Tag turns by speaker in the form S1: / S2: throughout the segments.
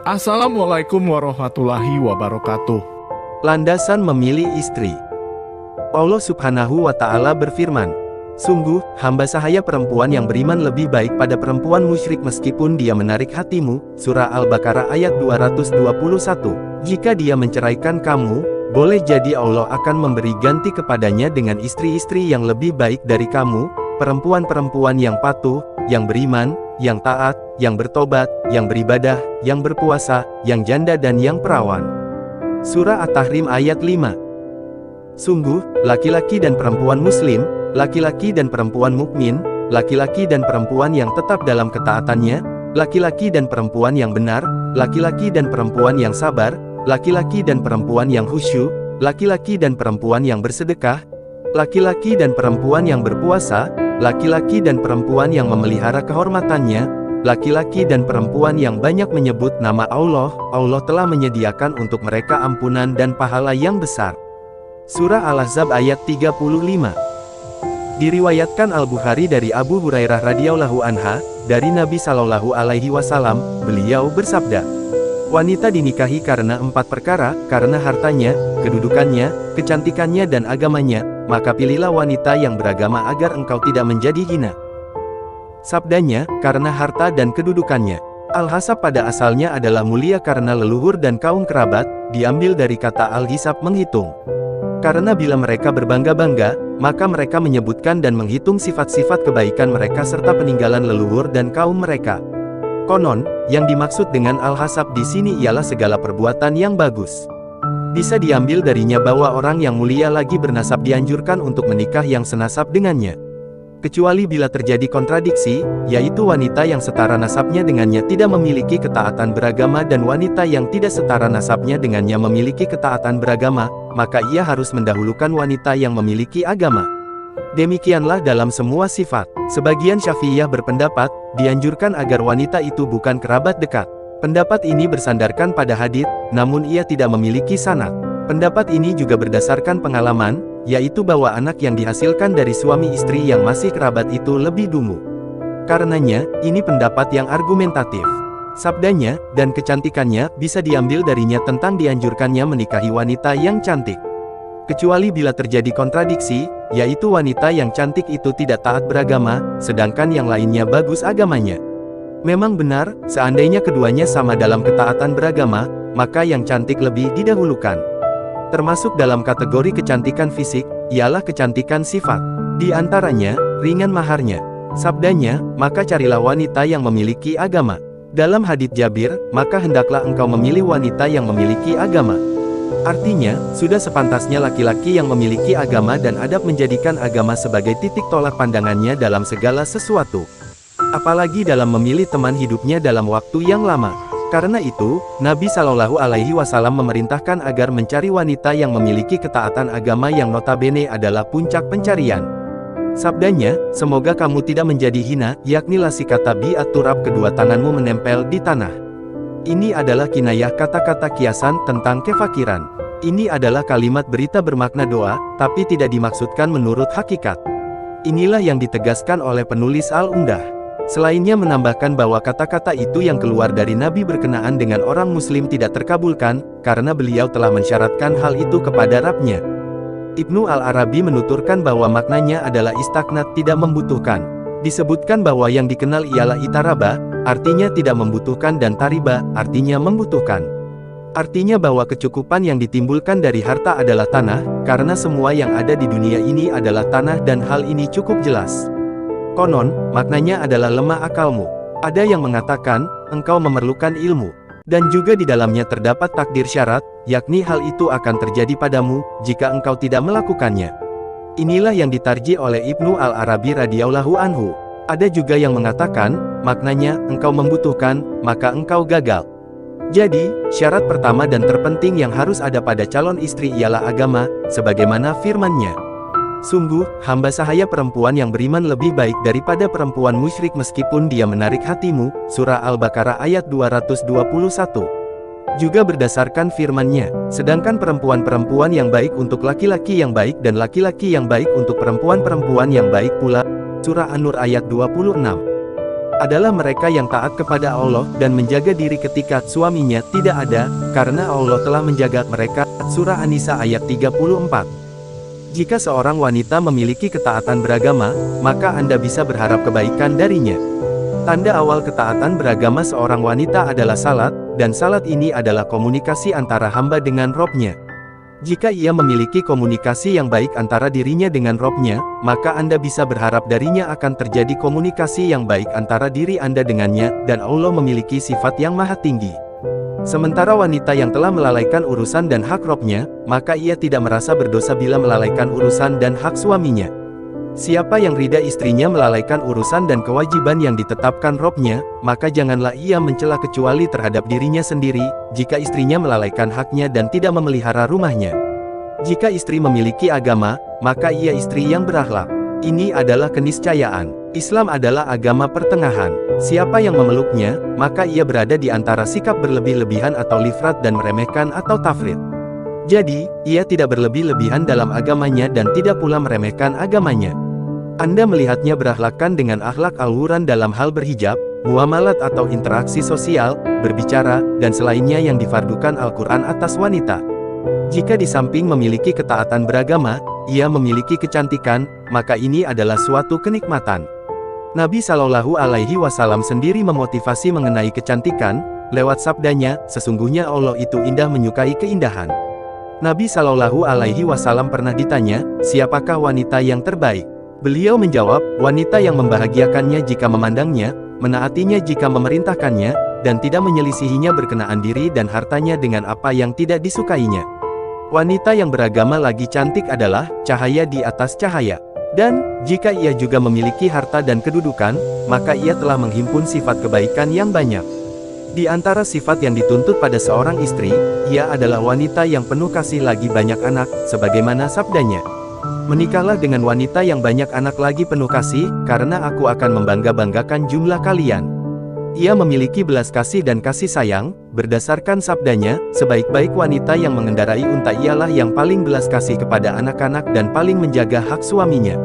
S1: Assalamualaikum warahmatullahi wabarakatuh.
S2: Landasan memilih istri. Allah Subhanahu wa Ta'ala berfirman, "Sungguh, hamba sahaya perempuan yang beriman lebih baik pada perempuan musyrik meskipun dia menarik hatimu." Surah Al-Baqarah ayat 221. Jika dia menceraikan kamu, boleh jadi Allah akan memberi ganti kepadanya dengan istri-istri yang lebih baik dari kamu, perempuan-perempuan yang patuh, yang beriman, yang taat, yang bertobat, yang beribadah, yang berpuasa, yang janda dan yang perawan. Surah At-Tahrim ayat 5. Sungguh, laki-laki dan perempuan muslim, laki-laki dan perempuan mukmin, laki-laki dan perempuan yang tetap dalam ketaatannya, laki-laki dan perempuan yang benar, laki-laki dan perempuan yang sabar, laki-laki dan perempuan yang khusyuk, laki-laki dan perempuan yang bersedekah, laki-laki dan perempuan yang berpuasa, laki-laki dan perempuan yang memelihara kehormatannya, laki-laki dan perempuan yang banyak menyebut nama Allah, Allah telah menyediakan untuk mereka ampunan dan pahala yang besar. Surah Al-Ahzab ayat 35. Diriwayatkan Al-Bukhari dari Abu Hurairah radhiyallahu anha, dari Nabi Shallallahu alaihi wasallam, beliau bersabda, "Wanita dinikahi karena 4 perkara, karena hartanya, kedudukannya, kecantikannya dan agamanya, maka pilihlah wanita yang beragama agar engkau tidak menjadi hina." Sabdanya, karena harta dan kedudukannya. Al-Hasab pada asalnya adalah mulia karena leluhur dan kaum kerabat, diambil dari kata al-hisab menghitung. Karena bila mereka berbangga-bangga, maka mereka menyebutkan dan menghitung sifat-sifat kebaikan mereka serta peninggalan leluhur dan kaum mereka. Konon, yang dimaksud dengan al-hasab di sini ialah segala perbuatan yang bagus. Bisa diambil darinya bahwa orang yang mulia lagi bernasab dianjurkan untuk menikah yang senasab dengannya. Kecuali bila terjadi kontradiksi, yaitu wanita yang setara nasabnya dengannya tidak memiliki ketaatan beragama dan wanita yang tidak setara nasabnya dengannya memiliki ketaatan beragama, maka ia harus mendahulukan wanita yang memiliki agama. Demikianlah dalam semua sifat. Sebagian Syafi'iyah berpendapat, dianjurkan agar wanita itu bukan kerabat dekat. Pendapat ini bersandarkan pada hadits, namun ia tidak memiliki sanad. Pendapat ini juga berdasarkan pengalaman, yaitu bahwa anak yang dihasilkan dari suami istri yang masih kerabat itu lebih dungu. Karenanya, ini pendapat yang argumentatif. Sabdanya, dan kecantikannya, bisa diambil darinya tentang dianjurkannya menikahi wanita yang cantik. Kecuali bila terjadi kontradiksi, yaitu wanita yang cantik itu tidak taat beragama, sedangkan yang lainnya bagus agamanya. Memang benar, seandainya keduanya sama dalam ketaatan beragama, maka yang cantik lebih didahulukan. Termasuk dalam kategori kecantikan fisik, ialah kecantikan sifat. Di antaranya, ringan maharnya. Sabdanya, maka carilah wanita yang memiliki agama. Dalam hadits Jabir, maka hendaklah engkau memilih wanita yang memiliki agama. Artinya, sudah sepantasnya laki-laki yang memiliki agama dan adab menjadikan agama sebagai titik tolak pandangannya dalam segala sesuatu. Apalagi dalam memilih teman hidupnya dalam waktu yang lama. Karena itu, Nabi Shallallahu alaihi wasallam memerintahkan agar mencari wanita yang memiliki ketaatan agama yang notabene adalah puncak pencarian. Sabdanya, semoga kamu tidak menjadi hina, yakni lasikata bi'at-turab kedua tanganmu menempel di tanah. Ini adalah kinayah kata-kata kiasan tentang kefakiran. Ini adalah kalimat berita bermakna doa, tapi tidak dimaksudkan menurut hakikat. Inilah yang ditegaskan oleh penulis Al-Umdah. Selainnya menambahkan bahwa kata-kata itu yang keluar dari Nabi berkenaan dengan orang muslim tidak terkabulkan, karena beliau telah mensyaratkan hal itu kepada Rabb-Nya. Ibnu Al-Arabi menuturkan bahwa maknanya adalah istaknat, tidak membutuhkan. Disebutkan bahwa yang dikenal ialah itaraba, artinya tidak membutuhkan, dan tariba, artinya membutuhkan. Artinya bahwa kecukupan yang ditimbulkan dari harta adalah tanah, karena semua yang ada di dunia ini adalah tanah dan hal ini cukup jelas. Konon, maknanya adalah lemah akalmu. Ada yang mengatakan, engkau memerlukan ilmu. Dan juga di dalamnya terdapat takdir syarat, yakni hal itu akan terjadi padamu, jika engkau tidak melakukannya. Inilah yang ditarjih oleh Ibnu Al-Arabi radhiyallahu anhu. Ada juga yang mengatakan, maknanya, engkau membutuhkan, maka engkau gagal. Jadi, syarat pertama dan terpenting yang harus ada pada calon istri ialah agama, sebagaimana firman-Nya. Sungguh, hamba sahaya perempuan yang beriman lebih baik daripada perempuan musyrik meskipun dia menarik hatimu. Surah Al-Baqarah ayat 221. Juga berdasarkan firman-Nya, sedangkan perempuan-perempuan yang baik untuk laki-laki yang baik dan laki-laki yang baik untuk perempuan-perempuan yang baik pula. Surah An-Nur ayat 26. adalah mereka yang taat kepada Allah dan menjaga diri ketika suaminya tidak ada, karena Allah telah menjaga mereka. Surah An-Nisa ayat 34. Jika seorang wanita memiliki ketaatan beragama, maka Anda bisa berharap kebaikan darinya. Tanda awal ketaatan beragama seorang wanita adalah salat, dan salat ini adalah komunikasi antara hamba dengan Robnya. Jika ia memiliki komunikasi yang baik antara dirinya dengan Robnya, maka Anda bisa berharap darinya akan terjadi komunikasi yang baik antara diri Anda dengannya, dan Allah memiliki sifat yang maha tinggi. Sementara wanita yang telah melalaikan urusan dan hak Robnya, maka ia tidak merasa berdosa bila melalaikan urusan dan hak suaminya. Siapa yang ridha istrinya melalaikan urusan dan kewajiban yang ditetapkan Robnya, maka janganlah ia mencela kecuali terhadap dirinya sendiri, jika istrinya melalaikan haknya dan tidak memelihara rumahnya. Jika istri memiliki agama, maka ia istri yang berakhlak. Ini adalah keniscayaan. Islam adalah agama pertengahan. Siapa yang memeluknya, maka ia berada di antara sikap berlebih-lebihan atau lifrat dan meremehkan atau tafrid. Jadi, ia tidak berlebih-lebihan dalam agamanya dan tidak pula meremehkan agamanya. Anda melihatnya berakhlakkan dengan akhlak al-wuran dalam hal berhijab, muamalat atau interaksi sosial, berbicara, dan selainnya yang difardukan Al-Quran atas wanita. Jika di samping memiliki ketaatan beragama, ia memiliki kecantikan, maka ini adalah suatu kenikmatan. Nabi Shallallahu Alaihi Wasallam sendiri memotivasi mengenai kecantikan, lewat sabdanya, sesungguhnya Allah itu indah menyukai keindahan. Nabi Shallallahu Alaihi Wasallam pernah ditanya, siapakah wanita yang terbaik? Beliau menjawab, wanita yang membahagiakannya jika memandangnya, menaatinya jika memerintahkannya, dan tidak menyelisihinya berkenaan diri dan hartanya dengan apa yang tidak disukainya. Wanita yang beragama lagi cantik adalah cahaya di atas cahaya. Dan, jika ia juga memiliki harta dan kedudukan, maka ia telah menghimpun sifat kebaikan yang banyak. Di antara sifat yang dituntut pada seorang istri, ia adalah wanita yang penuh kasih lagi banyak anak, sebagaimana sabdanya. Menikahlah dengan wanita yang banyak anak lagi penuh kasih, karena aku akan membangga-banggakan jumlah kalian. Ia memiliki belas kasih dan kasih sayang, berdasarkan sabdanya, sebaik-baik wanita yang mengendarai unta ialah yang paling belas kasih kepada anak-anak dan paling menjaga hak suaminya.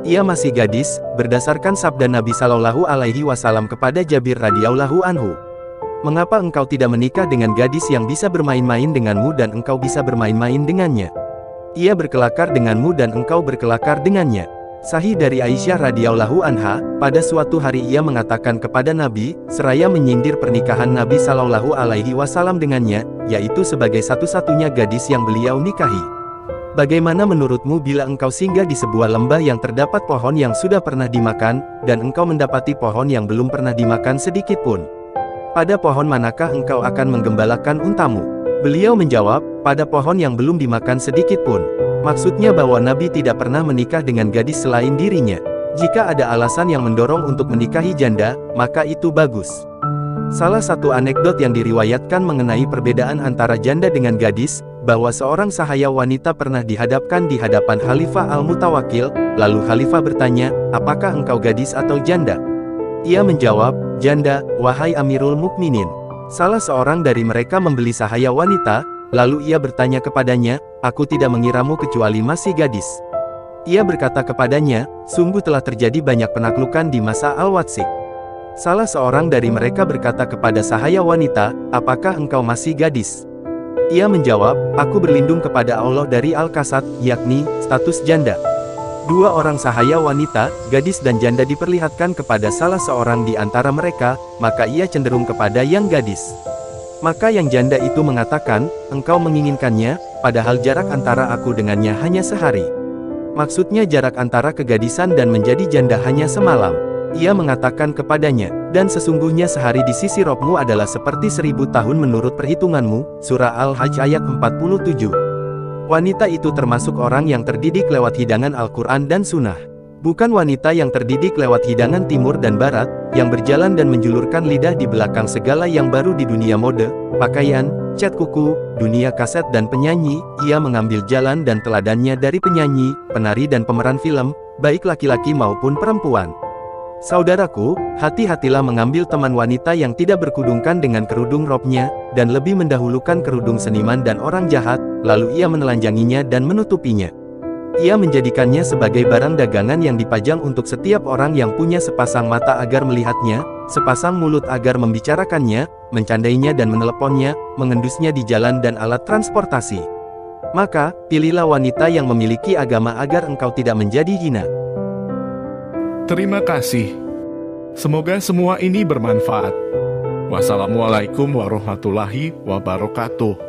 S2: Ia masih gadis, berdasarkan sabda Nabi Shallallahu Alaihi Wasallam kepada Jabir radhiyallahu anhu. Mengapa engkau tidak menikah dengan gadis yang bisa bermain-main denganmu dan engkau bisa bermain-main dengannya? Ia berkelakar denganmu dan engkau berkelakar dengannya. Sahih dari Aisyah radhiyallahu anha, pada suatu hari ia mengatakan kepada Nabi, seraya menyindir pernikahan Nabi Shallallahu Alaihi Wasallam dengannya, yaitu sebagai satu-satunya gadis yang beliau nikahi. Bagaimana menurutmu bila engkau singgah di sebuah lembah yang terdapat pohon yang sudah pernah dimakan, dan engkau mendapati pohon yang belum pernah dimakan sedikit pun? Pada pohon manakah engkau akan menggembalakan untamu? Beliau menjawab, pada pohon yang belum dimakan sedikit pun. Maksudnya bahwa Nabi tidak pernah menikah dengan gadis selain dirinya. Jika ada alasan yang mendorong untuk menikahi janda, maka itu bagus. Salah satu anekdot yang diriwayatkan mengenai perbedaan antara janda dengan gadis, bahwa seorang sahaya wanita pernah dihadapkan di hadapan Khalifah Al-Mutawakkil, lalu Khalifah bertanya, apakah engkau gadis atau janda? Ia menjawab, janda, wahai Amirul Mukminin. Salah seorang dari mereka membeli sahaya wanita, lalu ia bertanya kepadanya, aku tidak mengiramu kecuali masih gadis. Ia berkata kepadanya, sungguh telah terjadi banyak penaklukan di masa Al-Watsik. Salah seorang dari mereka berkata kepada sahaya wanita, apakah engkau masih gadis? Ia menjawab, aku berlindung kepada Allah dari Al-Kasat, yakni, status janda. Dua orang sahaya wanita, gadis dan janda diperlihatkan kepada salah seorang di antara mereka, maka ia cenderung kepada yang gadis. Maka yang janda itu mengatakan, engkau menginginkannya, padahal jarak antara aku dengannya hanya sehari. Maksudnya jarak antara kegadisan dan menjadi janda hanya semalam. Ia mengatakan kepadanya, dan sesungguhnya sehari di sisi Robmu adalah seperti 1000 tahun menurut perhitunganmu, Surah Al-Hajj ayat 47. Wanita itu termasuk orang yang terdidik lewat hidangan Al-Quran dan Sunnah. Bukan wanita yang terdidik lewat hidangan Timur dan Barat, yang berjalan dan menjulurkan lidah di belakang segala yang baru di dunia mode, pakaian, cat kuku, dunia kaset dan penyanyi. Ia mengambil jalan dan teladannya dari penyanyi, penari dan pemeran film, baik laki-laki maupun perempuan. Saudaraku, hati-hatilah mengambil teman wanita yang tidak berkudungkan dengan kerudung robnya, dan lebih mendahulukan kerudung seniman dan orang jahat, lalu ia menelanjanginya dan menutupinya. Ia menjadikannya sebagai barang dagangan yang dipajang untuk setiap orang yang punya sepasang mata agar melihatnya, sepasang mulut agar membicarakannya, mencandainya dan meneleponnya, mengendusnya di jalan dan alat transportasi. Maka, pilihlah wanita yang memiliki agama agar engkau tidak menjadi hina.
S1: Terima kasih. Semoga semua ini bermanfaat. Wassalamualaikum warahmatullahi wabarakatuh.